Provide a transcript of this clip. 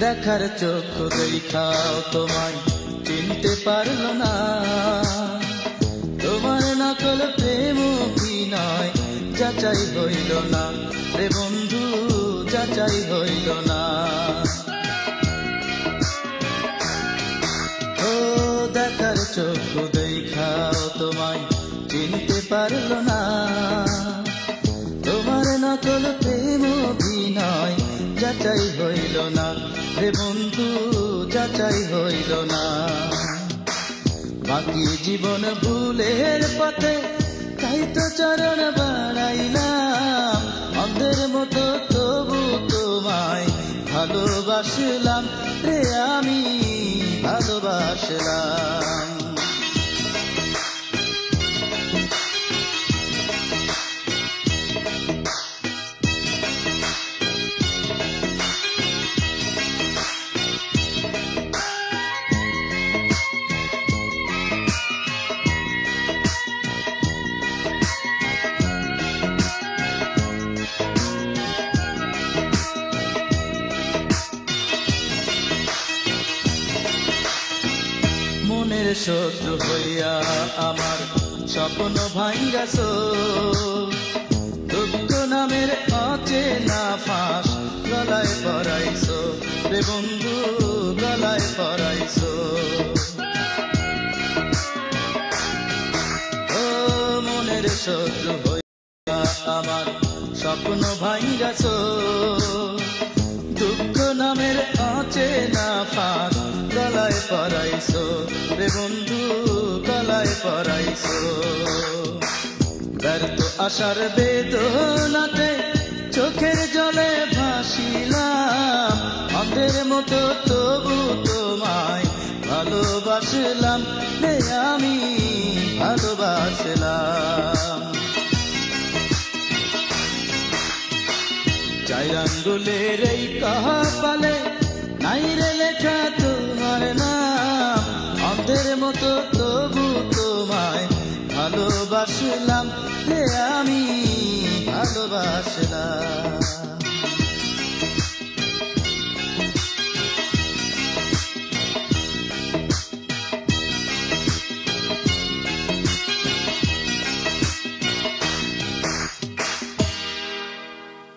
দেখার চক্ষু দেখাও তোমায় চিনতে পারল না, তোমার নকল প্রেম অভিনয় যাচাই হইল না রে বন্ধু, যাচাই হইল না। ও দেখার চক্ষু দেখাও তোমায় চিনতে পারল না, তোমার নকল প্রেম অভিনয় যাচাই হইল না রে বন্ধু, যাচাই হইল না। বাকি জীবন ভুলের পথে তাই তো চরণ বাড়াইলাম, অন্ধের মতো তবু তোমায় ভালোবাসলাম রে, আমি ভালোবাসলাম। মনের শত্রু হইয়া আমার স্বপ্ন ভাঙ্গাছো, দুঃখ নামের অচেনা ফাঁস গলায় পরাইছো রে বন্ধু, গলায় পরাইছো। ও মনের শত্রু হইয়া আমার স্বপ্ন ভাঙ্গাছো, দুঃখ নামের অচেনা ফাঁস গলায় পরাইছো রে বন্ধু, গলায় পরাইছো। ব্যর্থ আশার বেদনাতে চোখের জলে ভাসিলাম, অন্ধের মতো তবু তোমায় ভালোবাসলাম রে, আমি ভালোবাসলাম। চার আঙ্গুলের এই কপালে নাই রে লেখা তোমার নাম, অন্ধের মতো তবু তোমায় ভালোবাসলাম রে, আমি ভালোবাসলাম।